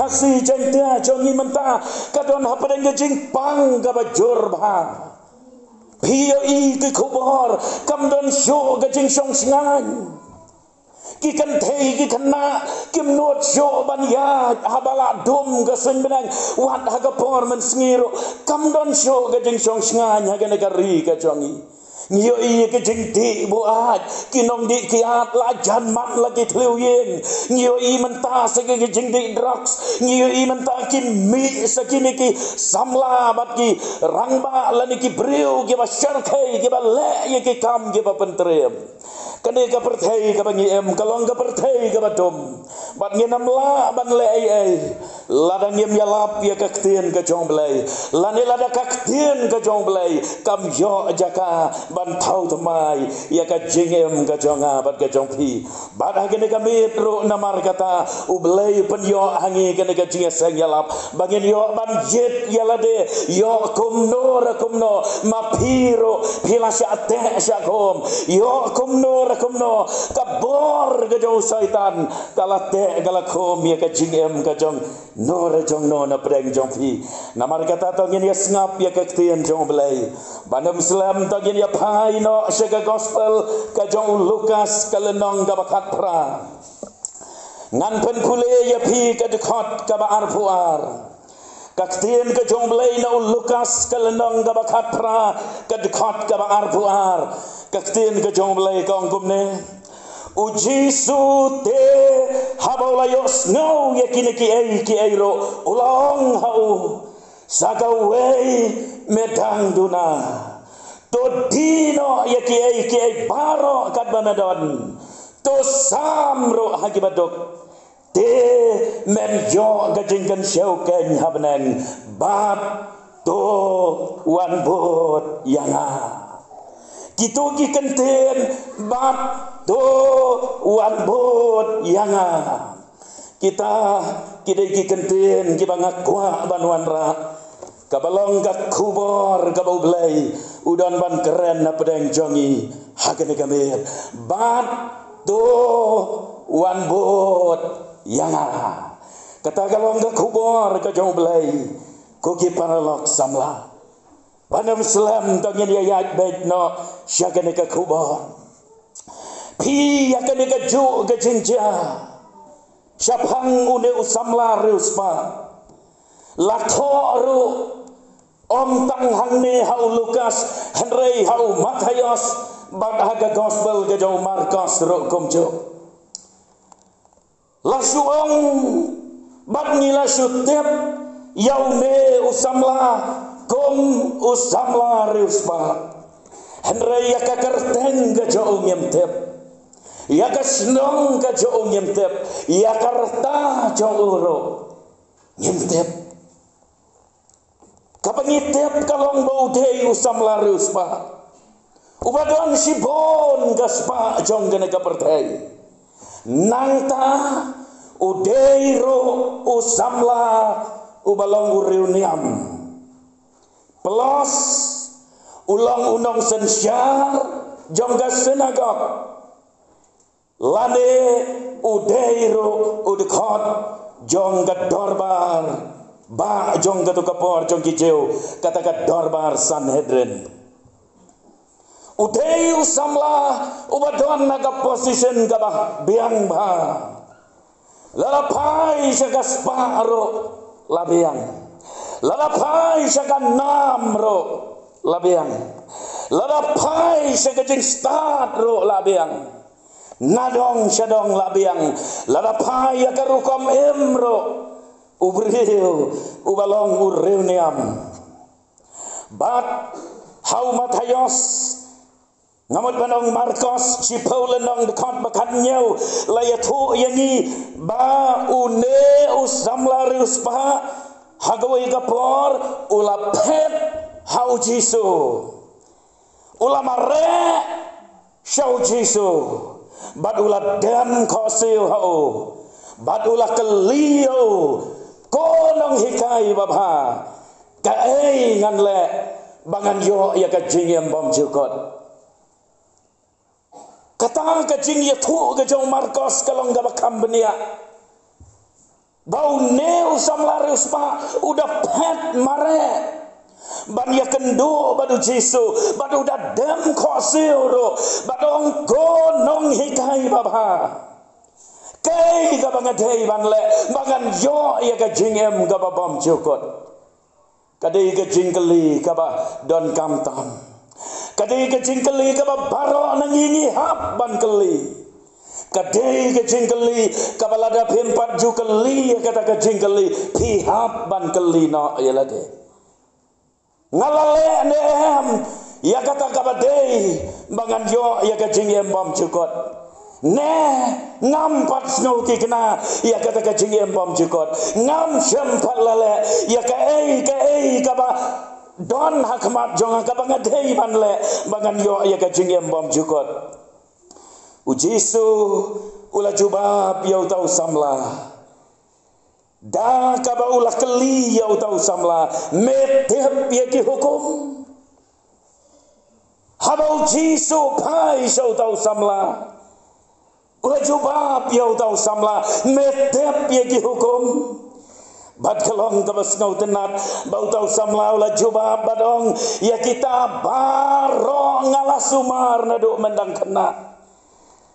kasih jengtia jongi mentah kadon hapadeng gejing pang gabajur bah Pio i ke kubor kamdon syo gajing syong singan ki kan thei ki kena kim not syo ban ya habala dum ga sen benang wat ha ga por men ngiro kamdon syo gajing syong singan ha ga negari ka jongi Nyo i ke jing ti buat kinong di kiat la jan mat lagi tliu yin nyo i mentah se ke jing di drugs nyo i mentah kin mi sakini ki samla bat ki rangba lani ki briu ki ba syarkai ki ba le ye ki kam ki ba pentrem kane ka perthai ka bangi em kalong ka perthai ka badom bat nge namla ban le ai ladang yem yalap ya ka ktien ka jong blai lani lada ka ktien ka jong blai kam yo jaka ban thau thamai ya ka jingem ka jonga bat ka jong phi bat ha kene ka metro namar kata u blai pen yo hangi kene ka jinge sang yalap bangin yo ban jet yalade yo kumno ma phiro phila sha te sha kom yo kumno kabor ke jauh syaitan kalate galakom ya ka jingem ka jong nor jong no na preng jong phi namar kata to ngin ya ngap ya ka ktien jong blai bandam islam to ngin ya phai no sega gospel ka jong Lukas kalenong ka bakat pra ngan pen kule ya phi ka dekhot ka ba arpuar Kaktien ke jong blai na Lukas kalenong ka bakat pra ka dekhot ka ba arpuar Kaktien ke jong blai kong kumne ujisu te habolayos ngau yakine ki ai ro ulong hau sagawei medang duna to dino ki ai baro kat banadon to samro hagibadok te men yo gajingkan syau ken habneng bat to wan bot yanga Gitu ki kenten bat do wan bot yanga kita kidai ki kenten ki bangakwa banwan ra kabalong ka kubor ka blai udan ban keren na pedeng jongi hakene kamer bat do wan bot yanga kata kalong ka kubor ka jong blai ko ki paralok samla Bandam Islam tangin ya yat bet no syakane ka kubor pi yakane ka ju ka jinja syapang une usamla ruspa lakho ru om tang hangne hau Lukas Henry hau Matius bad haga gospel ka jau Markus ro komjo lasuong bad ngila syutep yaume usamla kom usamla ruspa Henry yaka kerteng ka jau nyemtep yaka snong ka jau nyemtep yaka rta jau ro nyemtep kapangitep kalong baudei usamla ruspa ubadon sibon gaspa jong gana kapertai nangta udeiro usamla ubalong uriuniam plus ulang unong sensyar jongga senagok lane udeiro udekot jongga dorbar ba jongga tu kapor jonggi jeu katakan dorbar Sanhedrin udei usamla ubadon naga position gabah biang ba lalapai sagas paro labiang lalapai sagan namro labiang lalapai sagajing start ro labiang nadong syadong labiang lalapai akarukom emro ubriu ubalong urreuniam bat hau Matius ngamut banong Markus si Paulenong dekat bakatnya layatu yangi ba une usamla ruspa hagawai kapor ulapet hau jisu ulamare syau jisu bad ulat dan kosiu hau bad ulat kelio konong hikai babha kae nganle bangan yo ya kajing bom jukot kata kajing ya tu ke jong Markus kalong gabakam benia bau ne utau samlarus pa udah pet mare ban ya kendo badu Jisu badu udah dem kosiro badong gonong hikai baba kay ka bangadei banle bangan yo ya ka jingem ka babam jukot kadai ka jingkeli ka ba don kamtam kadai ka jingkeli ka ba baro nangingi hap ban keli kadai ka jingkeli ka balada pempat jukeli kata ka jingkeli pihap ban keli no yalade ngalale ne em ya kata ka badei bangan yo ya ka jingem bam jukot ne ngam pat snow ki kena ya kata ka jingem bom jukot ngam sempat lale ya ka ba don hakmat jonga ka bangadei banle bangan yo ya ka jingem bom jukot ujisu ula jubab ya utau samla da ka ba ula keli ya utau samla metep ya ki hukum habau jisu pai ya utau samla ula jubab ya utau samla metep ya ki hukum bad kalong kabas ngau tenat bau tau samla ula jubab badong ya kita baro ngalah sumar nadu mendang kena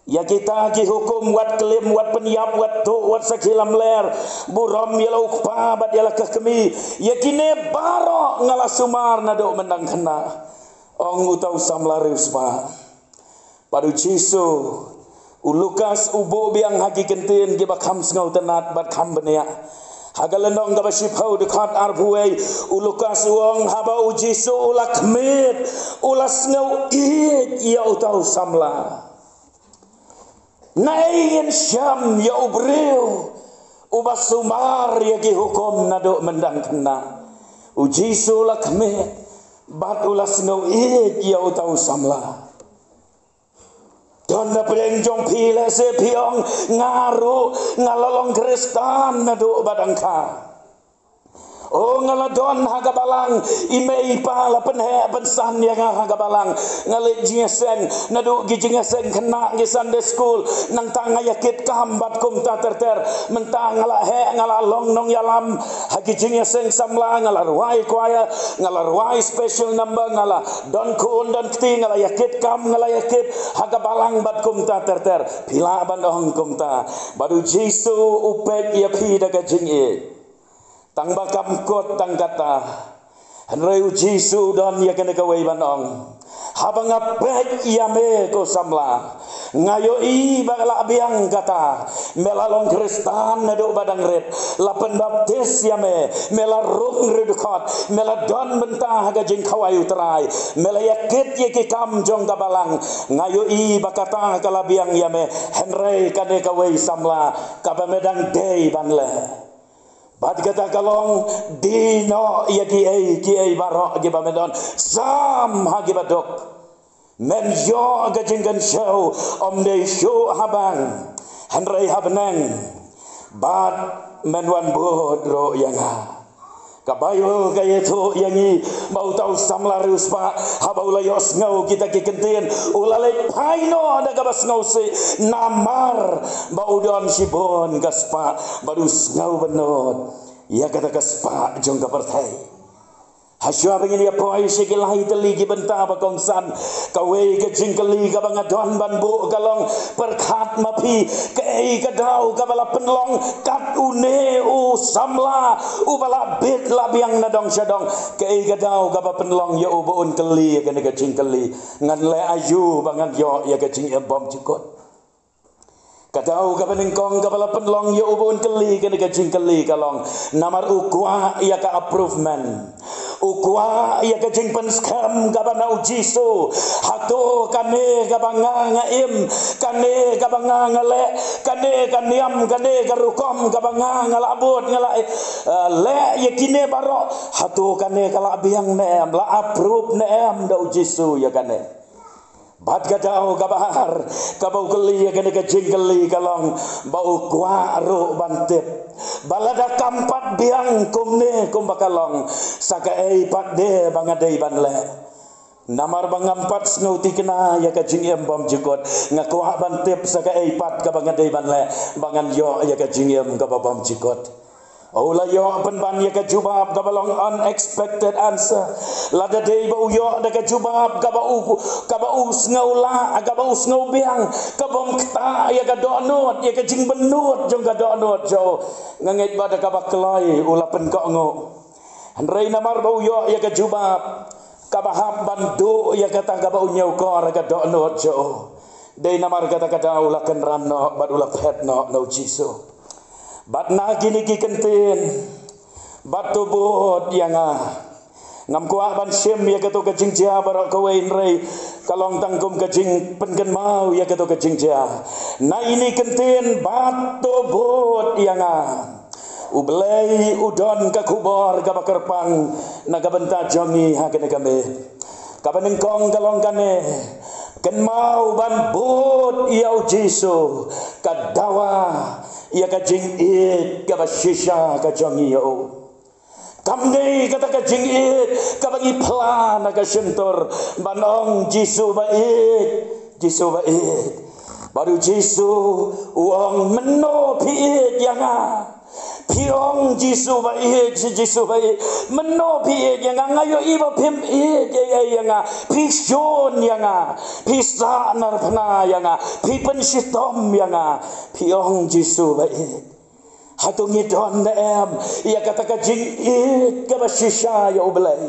ya kita ki hukum wat kelim wat peniap wat tu wat sakilam ler buram ya lauk pa bad ya lakah kemi ya kine baro ngalah sumar nadu mendang kena ong utau samla ruspa padu Jisu Lukas ubo biang haki kentin gi bakham sngau tenat bat kham benia hagalendong ga basipau dekat arbuai Lukas uang haba Jisu ulakmet ulas ngau it ya utau samla nain syam ya ubreu ubas sumar ya gi hukum nado mendang kena Jisu ulakmet bat ulas ngau it ya utau samla don na prenjong pile se piong ngaru ngalalong Kristan nadu badangka oh ngaladon hagabalang imei pala penhe pensan yang hagabalang ngale jingesen nadu gijingesen kena gi Sunday school nang tanga yakit kambat kum ta terter mentang ngala he ngala long nong yalam hagi jingesen samla ngala ruai kwaya ngala ruai special number ngala don kun don kti ngala yakit kam ngala yakit hagabalang bat kum ta terter pila bandong kum ta badu Jisu upek ya pi daga jingi tang bakam kot tang kata hanrei Jisu don ya kena kawai banong habang apek ia me ko samla ngayo i bagala biang kata melalong Kristan nado badang red lapen baptis ya me melarung redukot meladon mentah gajing kawai utrai melayakit ye ki kam jong gabalang ngayo i bakata kala biang ya me hanrei kane kawai samla kabamedang dei banle bad kata kalong dino ya ki barok gi bamedon sam hagi badok men yo gajinggan show om de show habang hanrei habneng bad menwan bodro yanga kabayo kaya tu yangi mau tau samlarus pa habau layos ngau kita ki kentin ulalai paino ada gabas ngau si namar bau don sibon gaspa barus ngau benot ya kata gaspa jong kapartai hasya begini apa ai sekilahi teli gi benta bakongsan kawe ke jingkeli ka bangadon banbu kalong perkhat mapi kei kadau ka bala penlong kat une u samla u bala bit labiang nadong syadong kei kadau ka penlong ya u boon keli ka ne jingkeli ngan le ayu bangan yo ya ke jing bom cikot kadau ka peningkong ka bala penlong ya u boon keli ka ne jingkeli kalong namar ukwa ya ka approvement ukwa ya ka jing penskam ka bana Jisu hato kane ka banga ngaim kane ka banga ngale kane kaniam kane ka rukom ka banga ngalabut ngala le yakine baro hato kane kala biang nem la approve nem da Jisu ya kane bad gadau kabahar kabau keli ya kane ka jing keli kalong bau kwa ro bantep balada kampat biang kumne kumbakalong saka ei pat de bangadei banle namar bangampat snauti kena ya ka jing bom jikot ngaku bantep saka ei pat ka bangadei banle bangan yo ya ka jing ka bom jikot Ola yo penban ya ka jubab ka balong unexpected answer. Lada day ba uyo da ka jubab ka ba snaula ka ba snaubiang ka bom kta ya ka donot ya ka jing benut jong ka donot jo ngangit ba da ka ba klai ula pen ko ngo. Andrei namar ba uyo ya ka jubab ka ba hab bandu ya ka ta ka ba unyau ko ka donot jo. Day namar kata kata ula kan ranno bad ula phet no jisu. Bat na gini kentin bat tubut yang ngam kuah ban sem ya ketu kejing ja barok kawain rei kalong tangkum kejing pengen mau ya ketu kejing ja na ini kentin bat tubut yang ublei udon ka kubor ka bakerpang na ka benta jongi ha kene kame ka benengkong kalong kane ken mau ban but iau jisu ka dawa ia ka jing it ka bashisha ka jongi yo kamne kata ka jing it ka bagi plan ka sentor banong jisu ba it baru jisu uang meno pi it yang piong jisu ba it meno pi it yang ngayo iba pim it yang pishon yang pisa narpana yang pipen sitom yang piong jisu ba it hatung idon na em ia kata ka jing it ka bashisha ya ublay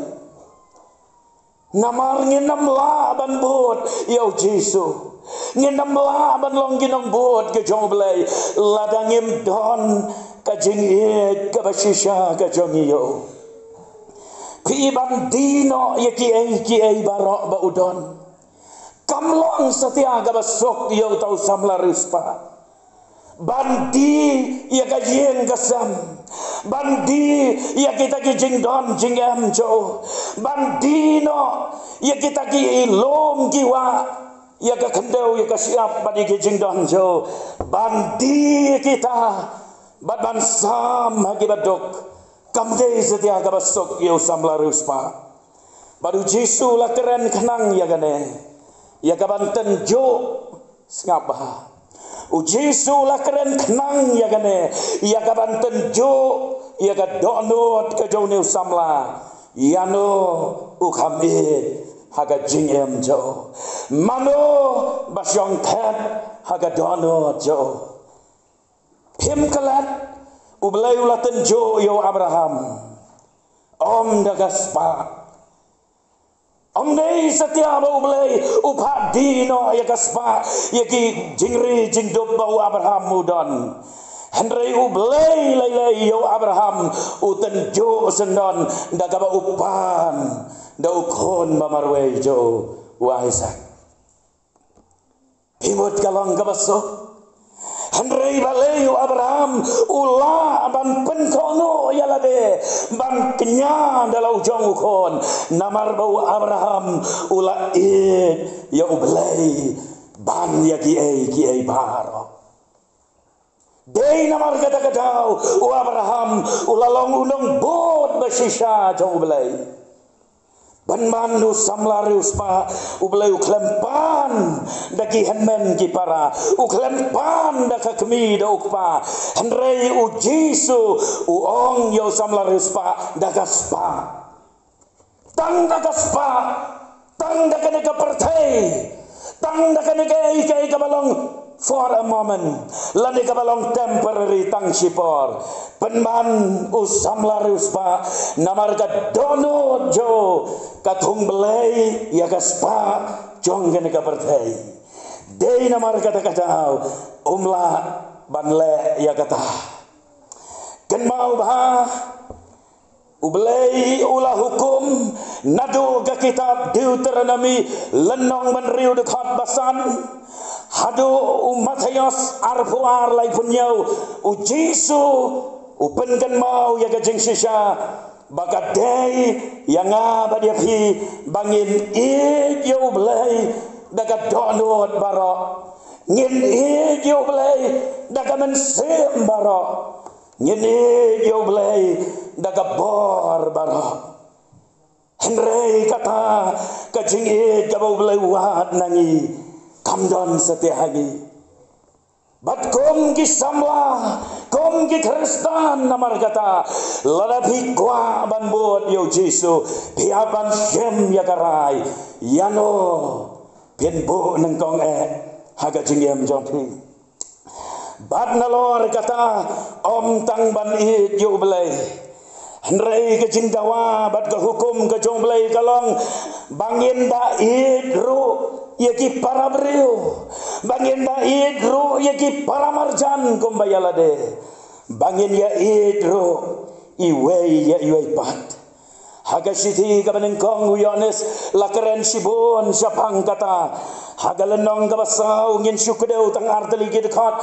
namar nginam laban bot ya jisu nginam laban long ginong bot ke jong ublay ladangim don ka jing it ka bashisha ka jong iyo pi bandino ya ki ai barok ba udon kamlong setia ka basok yo tau samla ruspa bandi ya ka jeng kasam bandi ya kita ki jing don jing em jo bandino ya kita ki lom ki wa ya ka kendau ya ka siap badi ki jing don jo bandi kita badan sam hagi badok kamde setia ka basok yo samla ruspa baru jisu la keren kenang ya gane ya ka banten jo ngapa Jisu la keren kenang ya gane ya ka banten jo ya ka donot ka jo ne samla yano ukhamit haga jingem jo mano basyong thet haga donot jo pim kalat ublay ulaten jo yo Abraham om dagaspa om nei setia ba ublay upha dino ya gaspa ya ki jingri jingdob ba Abraham udon Henry ublay lay yo Abraham uten jo sendon daga ba upan da ukon mamarwe jo wa Isaac pimot kalong kabaso Henry balayu Abraham ula ban penkono yalade ban kenya dalau jong ukon namar bau Abraham ula ya ublay ban ya ki ai baro dei namar kata kadau Abraham ula long unong bot basisha jong ublay ban manu samlari uspa ublay uklempan daki henmen ki para uklempan daka kemi da ukpa henrei ujisu uong yo samlari uspa daka spa tang daka spa tang daka neka pertai tang daka neka ikai kabalong for a moment lani kabalong temporary tang sipor penman usamlari uspa namar ka donot jo katung belai ya gaspa jong gene ka pertai dei namar kata umla banle ya kata ken mau bah ublay ulah hukum nadu ka kitab Deuteronomy lenong menriu dekat basan hadu umatayos arfuar lai punyau ujisu upenkan mau ya ka jeng sisha bagat day yang badia pi bangin yo blay daga donot baro ngin yo blay daga mensem baro ngin yo blay daga bor baro Henry kata kajing jabau blay wat nangi kamdon setiahagi Bat kom ki samla, kom ki Kristan namar kata, ladapi kwa ban bot yo Jesu, piaban shem ya karai, yano pien bo nengkong haga jingyam jongpi. Bat nalor kata, om tang ban it yo belai, henrei ke jindawa bat ke hukum ke jong belai kalong, bangin da it ru. Yaki para beriu, bangin da idro yaki para marjan kumbayalade, bangin ya idro iwei ya iwei pat. Haga siti kabanengkong uyones lakeren sibon siapang kata. Haga lenong kabasau ngin syukudeu tang arteli dekat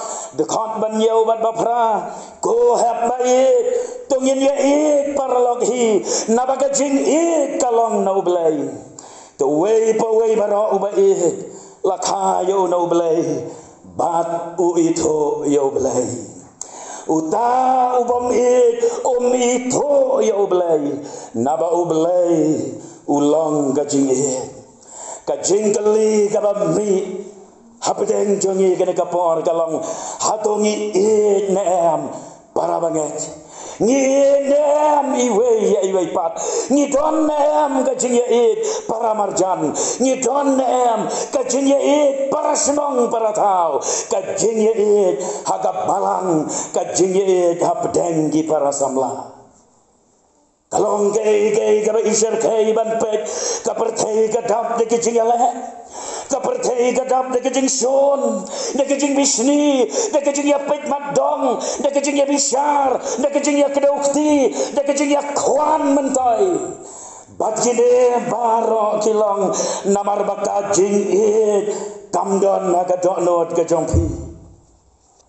banyau bat bapra. Ko hap bait tungin ya id para loghi nabaga jing id kalong na ublay. The way bara ubaid lakha yo no belay bat u ito yo belay uta ubom it ito yo belay naba ubelay ulong kajing kali kabami hapdeng jongi kene kapor kalong hatongi it neam para banget ngidem iwe pat ngidon nem kajing it para marjan ngidon nem kajing it para senong para tau kajing it hagap balang kajing it hapdenggi para samla kalong kay kaba isher kay ban pet kapertay kadap de kajing ale kapertay kadap de kajing son de kajing bisni de kajing ya pet madong de kajing ya bishar de kajing ya kedaukti de kajing ya kwan mentai batjide baro kilong namar bakajing it kamdon nagadok not kajongpi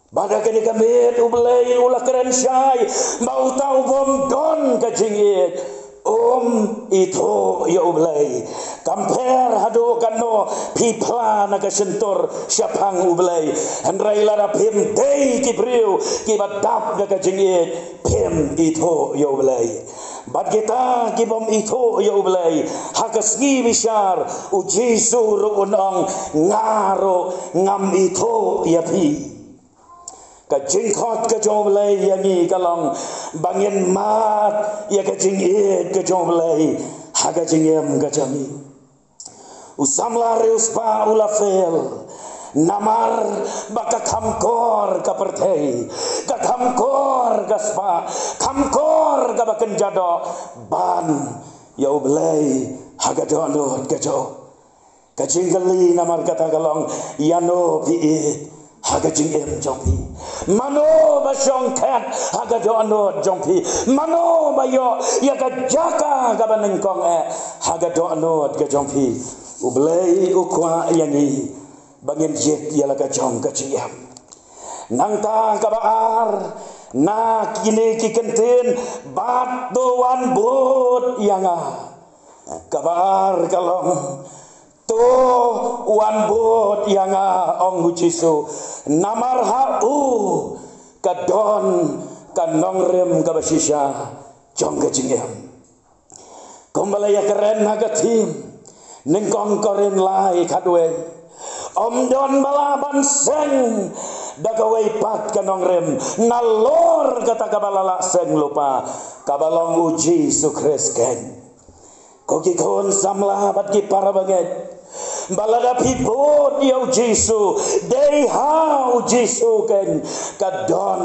bada kini kamit ublay ulah keren syai mau tahu bom don kajing it ito ya ublay kamper hado kano pipla na kasentor siapang ublay henrai lara pim day kibriu kibadap na kajing it pim ito ya ublay bad kita kibom ito ya ublay hakas ngi bishar u Jesu ruunong ngaro ngam ito ya pi kajing khot ka jong belai yangi kalong bangin mat ya kajing it ka jong belai ha kajing em ka jami usamla reuspa ulafel namar baka kamkor ka pertei ka kamkor ka spa kamkor ka baken jado ban ya belai ha ka jong ka jo kajing kali namar kata kalong yano pi haga jing em jongpi mano ba shong kat haga do anot jongpi mano ba yo ya ka jaka ga banengkong haga do anot ga jongpi ublei ukwa yangi bangin jet ya la ka jong ka jiem nang ta ka baar na kini ki kenten bat doan bot yanga ka baar kalong to wan bot yang ong Jesu namar hau kadon kanong rem kabasisya jong kajingem kembali ya keren hagatim nengkong koren lai kadwe om don balaban seng dagawai pat kanong rem nalor kata kabalala seng lupa kabalong uji sukres ken koki kon samla bat ki para banget balada pipot yau Jesu dei hau Jesu ken kadon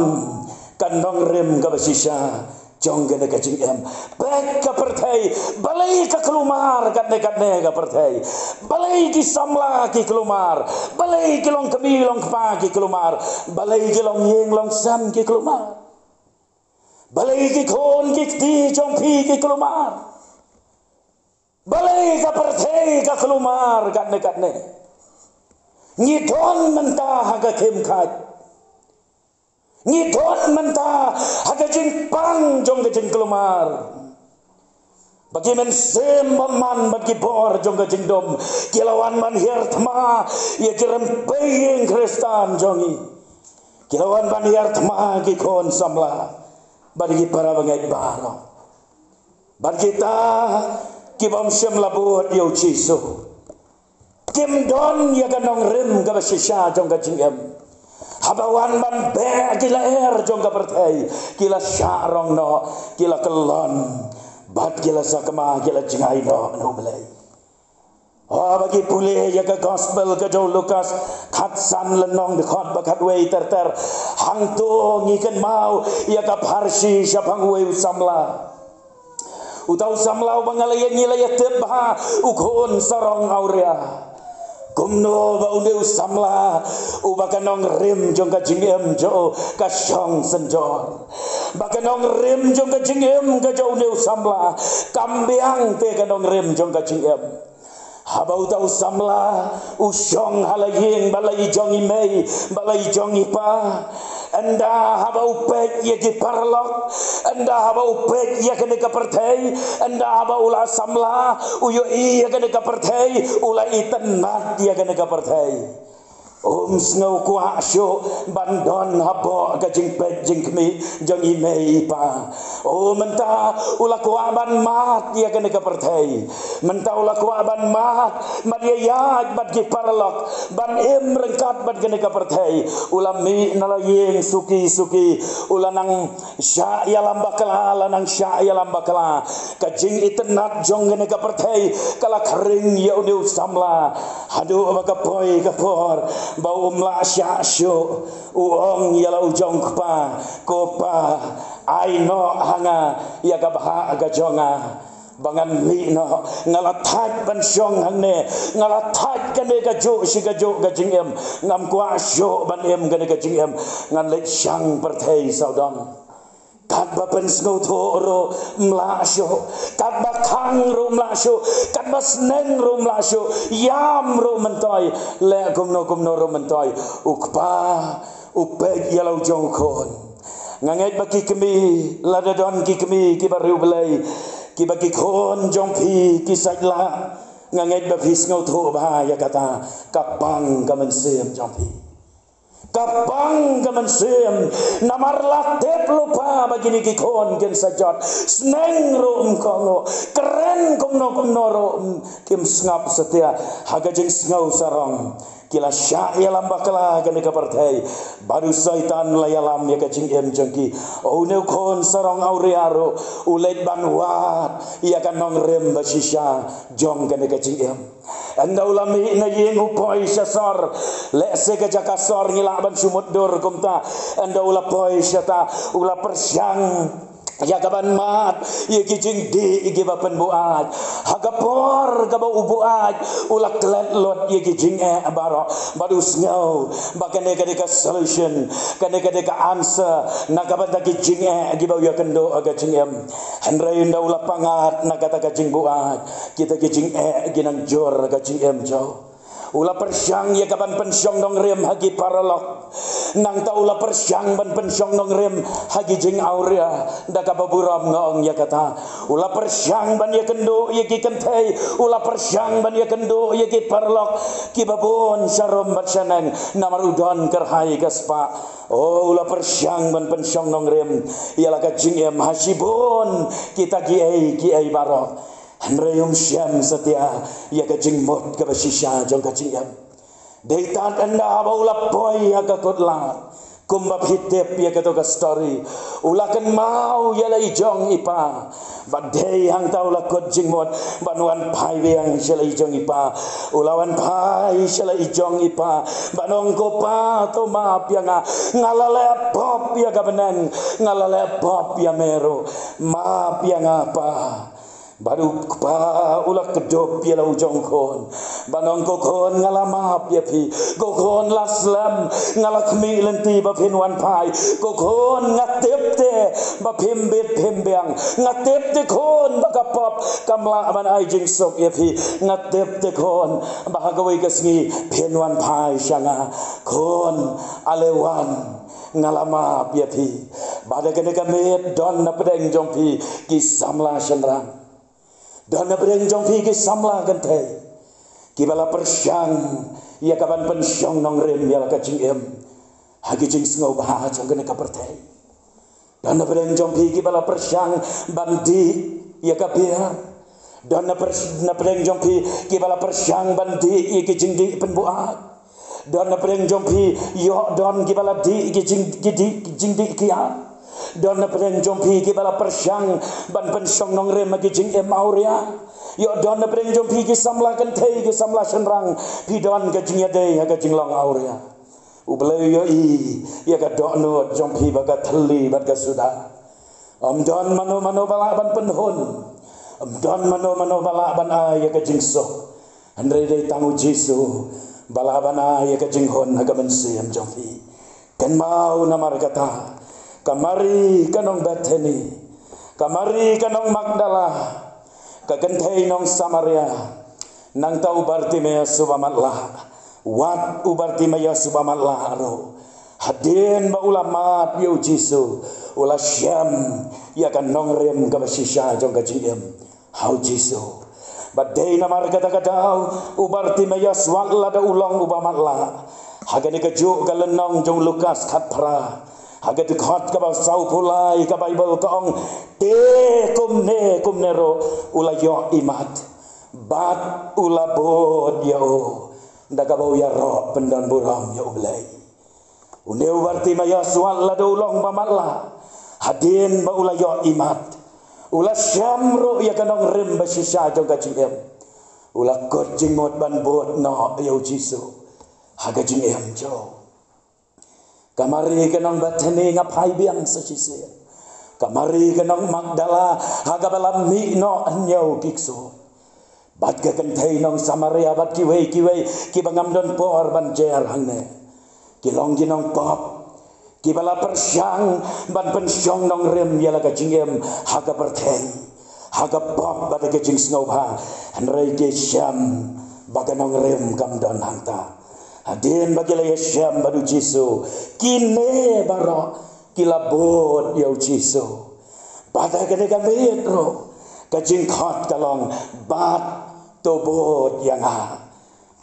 kanong rem kabasisya jong gana kajing em bek ka pertai balai ka kelumar katne ka pertai balai ki samla ki kelumar balai ki long kebi long pa ki kelumar balai ki long yeng long sam ki kelumar balai ki kon ki ti jong pi ki kelumar balai ka pertai ka kelumar katne ngidon mentah haga kemkat ngidon mentah haga jing pang jong jing kelumar bagi men sem man bagi bor jong jing dom kilawan man hirtma ya kirem peyeng Kristan jongi kilawan man hirtma ki kon samla bagi para bangai baro bagi kita kibam sem labut yo Jesu kim don ya ganong rem ka basisya jong ka jingem habawan ban be kila jong ka pertai kila syarong no kila kelon bat kila sakama kila jengai no belai. Bagi pulih ya ke gospel ke jauh Lukas khatsan lenong dekat bakat wei ter hang tu ngiken mau ya ke parsi siapang wei usamla utau samla bangalaya ngilaya tebha ukon sarong aurea kumno ba unde usamla ubakanong rim jong ka jingem jo ka syong senjor bakanong rim jong ka jingem ka jo unde usamla kambiang te kanong rim jong ka jingem habau tau samla usyong halaying balai jongi mei balai jongi pa anda habau pek ye ki parlok anda habau pek ye kene ka pertai anda habau la samla uyo ye kene ka pertai ula itenat ye kene ka pertai snow kuah syo bandon habo ka jing pek jing kmi jong imei pa menta ula kuah ban mat ye kene ka pertai menta ula kuah ban mat man ye yaj bat ki parlok ban im rengkat bat kene ka pertai ula mi nalayeng suki ula nang sya ya lambakala nang sya ya lambakala ka jing itenat jong kene ka pertai kala kering ya ude samla hadu baka poi ka por bau mla syasyo uong yala ujong pa kopa aino hanga ya ka baha ga jonga bangan mi no ngalatat ban syong hangne ngalatat kane ka jo si ka jo ga jingem ngam kwa syo ban em kane ka jingem ngan le syang perthai saudang kat ba pen snow tho ro mla syo kat ba khang ro mla syo kat ba sneng ro mla syo yam ro mentoy le kumno ro mentoy ukpa upeg yalau jong kon nganget ba ki kemi ladadon ki kemi ki baru belai ki bagi kon jong pi ki sajla nganget ba fi snow tho ba ya kata kapang ka mensem jong pi kapang gaman sem namar latep lupa begini kikon gen sajat sneng rom kongo keren komno ro kim ngap setia haga jeng ngau sarong kila sya ya lambakala gane ka partai baru syaitan layalam ya ka jing em jengki ne kon sarong aurearo ulait banwat ya kan nong rem basisha jong gane ka jing em anda ulami na yeng upoi sasar le se ka jakasor ngilaban sumut dor kumta anda ulapoi syata ula persyang ya kaban mat ye kijing di igi bapen buat hagapor ka ba ubuat ulak let lot ye kijing baro baru ngau bakane ka solution kane ka answer nakaban ta kijing igi ba ya kendo aga jingem handrai nda ula pangat nakata ka jing buat kita kijing ginang jor ka jingem jo ula persyang ya kapan pensyong dong rem hagi paralok nang ta ula persyang ban pensyong dong rem hagi jing aurea da ka baburam ngong ya kata ula persyang ban ya kendo ya ki kentai ula persyang ban ya kendo ya ki paralok ki babon sarom batsanang namarudon kerhai gaspa ula persyang ban pensyong dong rem ya la ka jing em hasibon kita ki ai barok Handreyum syam setia ya ka jingmot ka basisya jong ka jingam deitat anda baula poi ya ka kotla kumbab hitep ya ka to ka story ulakan mau ya lai jong ipa badai hang tau la kot jingmot banuan pai yang selai jong ipa ulawan pai selai jong ipa banong ko pa to maap ya ngalale pop ya ka benan ngalale pop ya mero maap ya ngapa baru pa ulak kedop ya lau jongkon banong kokon ngalamap ya pi kokon laslam ngalak mi lenti ba pinwan pai kokon ngatep te ba pimbit pimbiang ngatep te kon bakapop kamla man ai jing sok ya pi ngatep te kon bahagawai kasngi pinwan pai syanga kon alewan ngalamap ya pi bada kene kamet don na pedeng jong pi kisamla shenrang dan nabreng jong fi ke samla gantai kibala persyang ya kaban pensyong nong rem ya ka jing em hagi jing ngau bah jong kene ka pertai dan nabreng jong fi kibala persyang bandi ya ka biar dan nabreng jong fi kibala persyang bandi ya ke jing di penbuat Don na preng jompi yo don gibala di jing di kia. Don na preng jompi gibala persyang ban pensyong nong rem jing emauria. Yo don na preng jompi gi samla kan thei gi samla senrang pi don ga jing yade ga jing long auria. Ublay yo ya ga do no jompi baga thali bat ga suda. Don mano bala ban penhun. Don mano bala ban ay ga jing so. Andre dei tangu Jesu bala ban ay ga jing hon ga ban siam jompi. Kan mau namar kata kamari kanong Bethany, kamari kanong Magdala, kagenthei nong Samaria, nang tau Bartimeus subamatlah, wat u Bartimeus subamatlah aro, hadin ba ulamat yo Jesu, ula syam ya kan nong rem ka basisya jong ka jiem, hau Jesu. Badai namar kata-kata u Bartimeus wala da ulong ubamatlah, hagani kejuk kalenong jong Lukas khatpra. Hagat khot ka ba sau pulai ka Bible ka ong te kum nero ula yo imat bat ula bod yo ndaga bau ya ro pendan buram yo blai uneu Bartimeus wala do ulong pamatla hadin ba ula yo imat ula syamro ya kanong rem basisa jong ka jiem ula kot jingmot ban bot no yo Jesu haga jing em jo. Kamari kenong Bethany ngapai biang sesisir. Kamari kenong Magdala hagabala mi no anyau kikso. Bat ga kenthei nong Samaria bat kiwei ki bangam don por ban jer hangne. Kilong jinong pop kibala persyang ban pensyong nong rem yala ka jingem haga pertheng. Haga pop bat ga jing snow ba anrei ke syam baga nong rem kam don hangta. Hadin bagi la Yesyam badu Jesu kine baro kilabot yo Jesu pada kene gamit ro kajing khot kalong bat tobot yang ha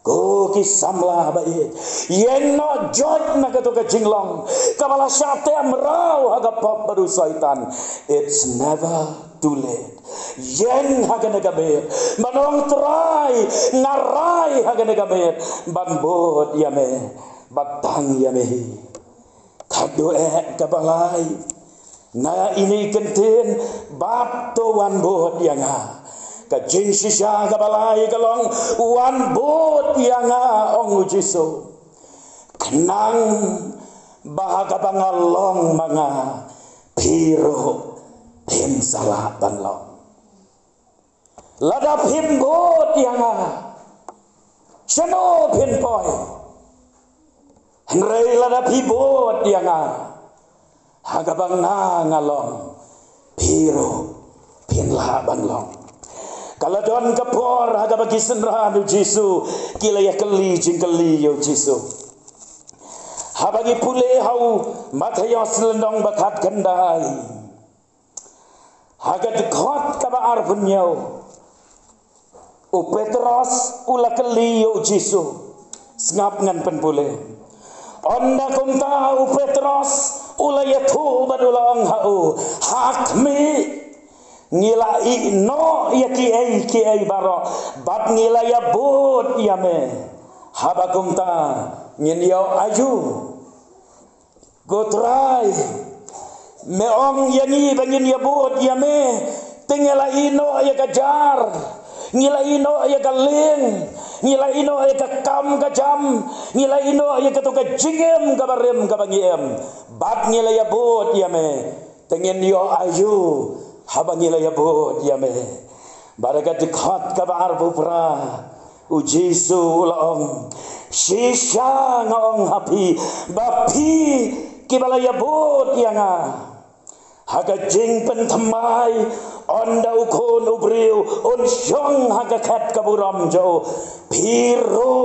ko ki samla bait yen no jot na kato kajing long kabala syatem raw haga pop badu syaitan. It's never too late. Yen hagane gamit manong try narai hagane gamit bambot yame batang yame kado kabalai na ini kentin bab to wan bot yang ha kajing sisya kabalai kalong wan bot yang ha ong Jesu kenang bahaga bangalong mga piro pin salah banlong ladap himbot yang seno pin poi henrei ladap hibot yang hagabang ngalong piro pin laban long kalau don kapor hagabagi senra du Jesu kila ya keli jingkeli yo Jesu habagi pule hau Matius lendong bakat kendai hagat khot kabar punyau u Petrus ula keli yo Jesu ngap ngan penpule onda kumta u Petrus ula yathu badula ang hau hakmi ngila no yaki ai baro bat ngila ya bot yame habakumta ngin yo aju gotrai meong yangi bangin ya bot yame tingala ino ya kajar ngila ino ya kaling ngila ino ya kam kajam ngila ino ya katuka jingem kabarem kabangiem bat ngila ya bot yame tengin yo aju habang ngila ya bot yame barakat dikhat kabar bupra u Jesu ulaong shisha ngong hapi bapi kibala ya bot yanga haga jing pentamai onda ukon ubriu on syong haga kat kaburam jo piro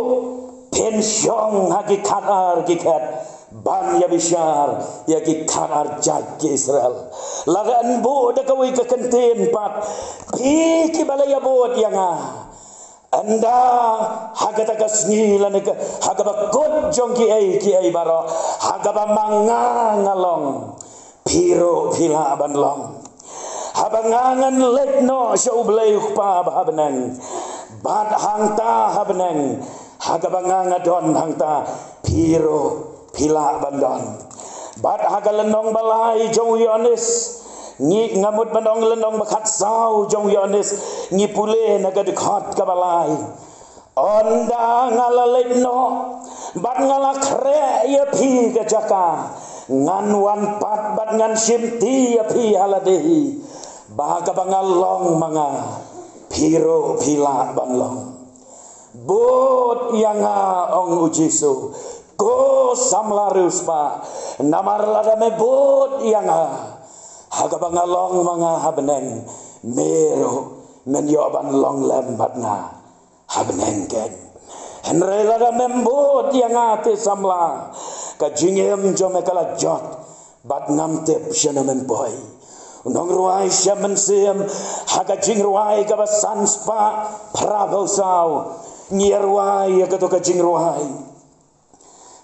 pensyong hagi kanar gikat ban ya bishar ya ki kanar jag Israel lagan bo da kawi ka kentin pat pi kibala ya bot yanga anda haga takas ngila nek haga bakot jong ki ai baro haga ba mangangalong piro pila banlong habangangan letno syaublay pa habnang bad hangta habnang Hagabanga ngadon hangta piro pila bandon. Bat hagalenong balai jong Yohanes ngi ngamut bandong lenong bakat sau jong Yohanes ngi pule naga dekat ka balai. Onda ngalalekno bat ngalakre ya pi ka jaka ngan wan pat bat ngan simti ya pi haladehi baga bangalong mga piro pila banlong. Bot yang ong ujisu ko samlarus pa namar lada me bot yang haga bangalong mga habneng mero men yoban long lembat nga habneng ken henre lada membot yang ate samla ka jingem jome kala jot bat namtep shana mempoy unong ruai shaman sim haga jing ruai ka basan spa prabo sau ngirwai ya keto kajing ruai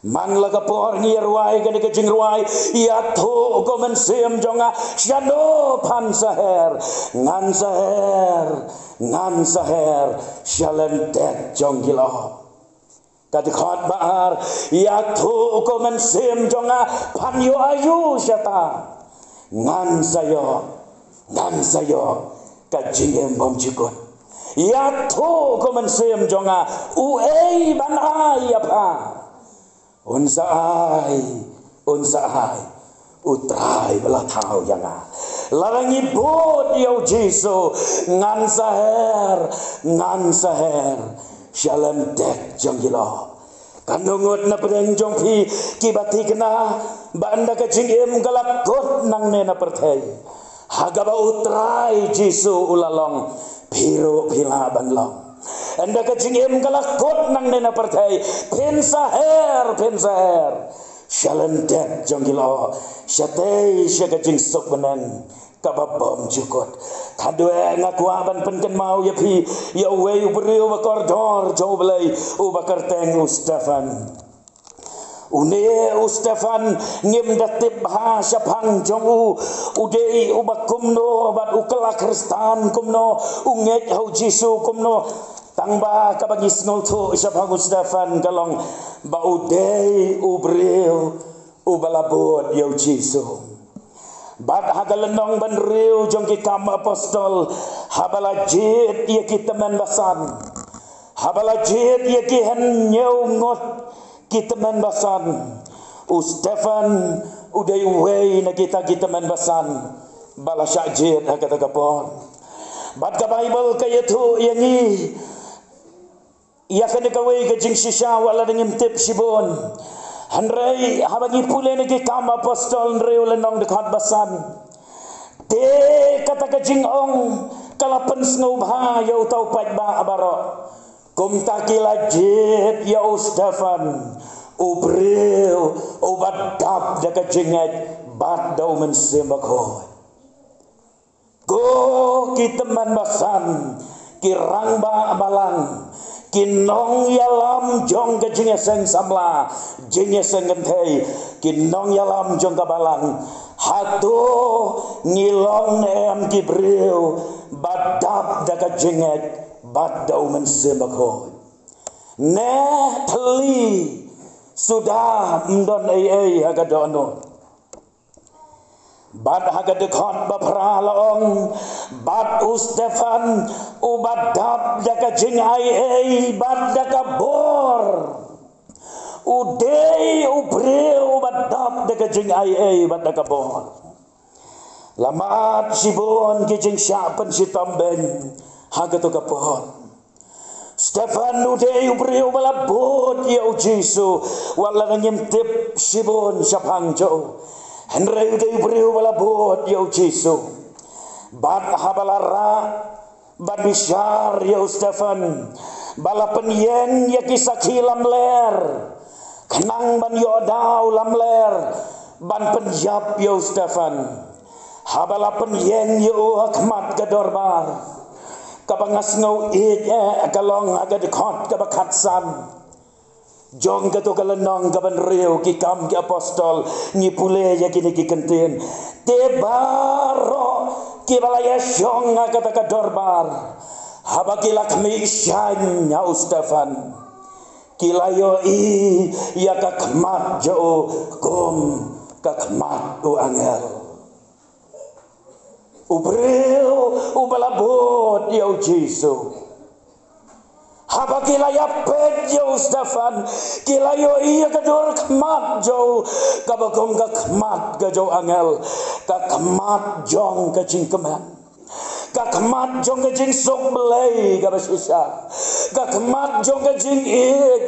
mangla kapor ngirwai ka kajing ruai ya to ko mensem jonga shano pan saher ngan saher shalen tet jonggilo kadikhat bahar ya to ko mensem jonga pan yo ayu syata ngan sayo kajing bom cikot ya to ko mensem jonga uei ban ai apa unsa ai utrai bela tau yanga larangi bot yo Jesu ngan saher shalom tek jonggilo kandungut na pedeng jongpi kibati kena banda ka jingem galakot nang nena perthai hagaba utrai Jesu ulalong piro pila banlong anda ka jingem galakot nang nena perthai pensaher shalendek jonggilo syatei syagajing sok benen kababom jukot kadue ngakuaban penken mau ya pi ya we ubrio bakordor joblay ubakar teng Stefan une Stefan ngim datib bahasa pangjong udei ubakumno bat ukala kristan kumno unget hau Jesu kumno tangba kabagis ngolto syapang Stefan kalong ba udei ubrio ubalabot yau Jesu bat hagalenong banriu jong kikam apostol habalajit ia kita menbasan habalajit ia kihen nyau ngot kita menbasan Stefan udai wei na kita menbasan bala syajit kata kapon bat ka Bible kaya tu yangi ia kena kawai ke jing shisha wala dengan tip sibon hanrei habagi pule nagi kam apostol nreu lenong dekat basan te kata ke jing ong kalapan snow bha yau tau pat ba abaro kum takila jit ya Stefan ubreu obat dap dekat jingat bat dau mensembako go kita menbasan kirang ba balang kinong yalam jong ke jingeseng samla jingeseng gentei kinong yalam jong ke balang hatu ngilong em kibreu badap daga jinget badau mensembako ne teli sudah mdon ai agadono bat haga dekat bapra laong bat Stefan ubat dap daka jingai bat daka bor udei ubre ubat dap daka jingai bat daka bor lamat sibon kijing syapen si tamben haga to kapor Stefan udei ubre ubalabot ya Jesu wala ngimtip sibon syapang jo henrei udei ubre ubalabot ya Jesu bat habalara bat bisyar ya Stefan bala penyeng ya kisaki lamler kenang ban yodau lamler ban penjap ya Stefan habala penyeng ya hakmat kadorbar kabangas ngau kalong aga dekat kabakatsan jong kato kalenong kaban reo kikam ki apostol ni pule ya kini ki kentin te baro ki balaya syong kata ka dorbar habaki lakmi syan ya Stefan kilayo ya kakmat jo gom kakmat u angel ubril ubalabot ya Jesu haba kilaya pet yo Stefan kilayo iya kadur kakmat jo kabagom kakmat gajo angel kakmat jong kacingkeman kakmat jong kajing sok belai kabasisa kakmat jong kajing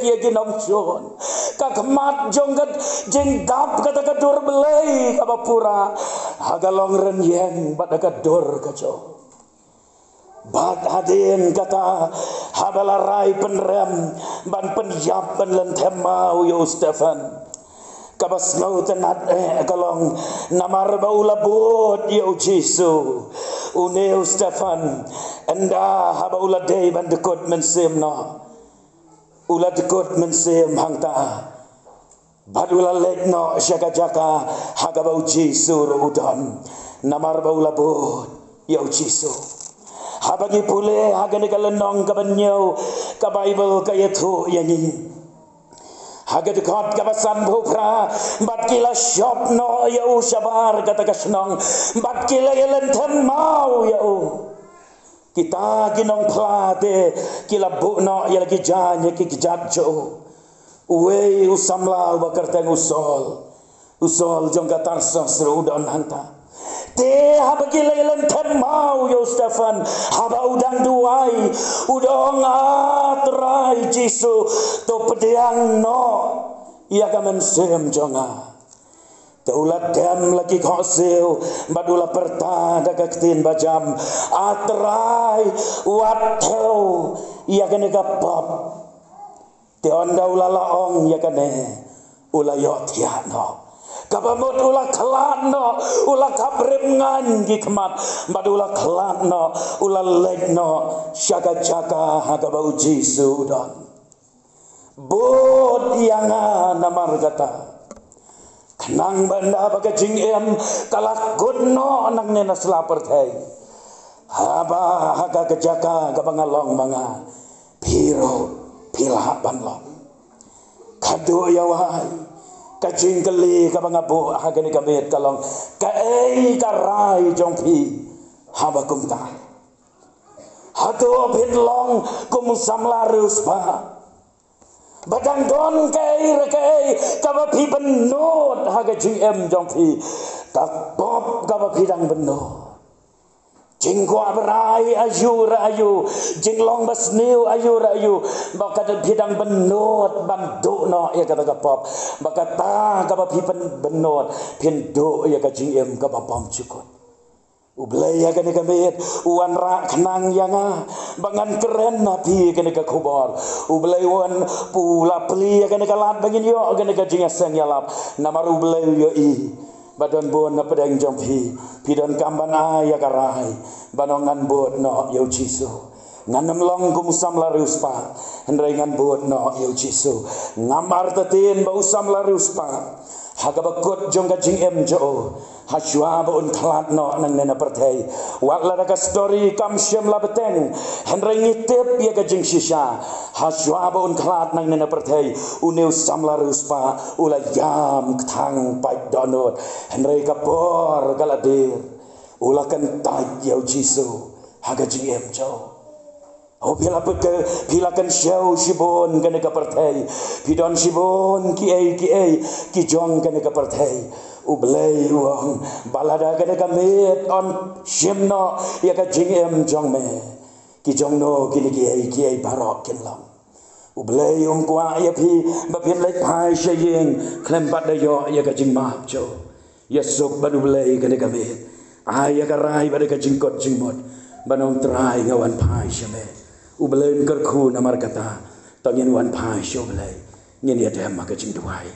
ya ginom chon kakmat jong kajing dap kata kadur belai kabapura hagalong renyeng pada kadur kajo bat hadin kata habalarai penrem ban penyap penlentem mau yo Stefan kabas mau tenat kalong namar baula bot yo Jesu uneu Stefan enda haba ula dei ban dekot mensem no ula dekot mensem hangta bad ula lek no syaka jaka haga bau Jesu udon namar baula bot yo Jesu habagi pule haga ni kalenong kabanyau ka Bible kayatu yani haga dekat kabasan bupra bat kila shop no ya ushabar kata kasnong bat kila yelentem mau ya kita ginong plate kila bu no ya lagi janya ki jatjo uwe usamla bakarteng usol jong katarsa serudon hanta te haba kila yelentem mau ya Stefan haba udang duai udong atrai Jesu to pediang no ia kamen sem jonga teulat dem lagi khoseu badula perta dakaktin bajam atrai watheu ia kene kapap te onda ulala ong ia kene ulayot ya no kabamot ula klatno ula kabrem ngan gikmat badula klatno ula legno syaka jaka hagabau Jesu dan bot yanga namar kata kenang banda baga jingem kalak godno nang nena selapar thai haba haga kejaka kabangalong banga piro pilah banlong kado yawai kajing keli kabangabo hagani kamet kalong kaei karai jongpi haba kumta hado pinlong kumusamla ruspa badang don kei kabapi benot haga jing jongpi kabop kabapi dang benot jingkwa berai ayu jinglong basniu ayu baka bidang benot bandu no ya kata kapop baka ta kapa pipen benot pindo ya ka jingem kapa pam cukut ublay ya kene kamet uan ra kenang yanga bangan keren napi kene ka kubor ublay wan pula peli ya kene kalat bangin yo kene ka jingaseng yalap namar ublay yo badon bon na pedang jompi pidon kamban aya karai banongan bot no yo Jesu nganem long kumusam laruspa hendrengan bot no yo Jesu ngamar tatin ba usam laruspa hagabakot jong gajing jo haswa ba un klat no nang nena pertai wakla daga story kam syem la beteng hendrengi tip ya gajing shisha haswa ba un klat nang nena pertai uneu sam laruspa ula yam thang pai donot hendrei kapor kaladir ula kan tai yo Jesu hagajing jo oh pila kan show sibon kene ka pertai pidon sibon ki jong kene ka pertai ublay wong balada kene ka met on shimno ya ka jingem jong me ki jong no kini ki barok kin long ublay kwa ya pi ba pin lek pai shayeng klem bat da yo ya ka jing ma jo yesuk badu blay kene ka met ya ka rai ba ka jingkot jingmot banong trai ngawan pai shame ubelain kerku namar kata tangin wan pai show belai ngin ya dem maka jing duai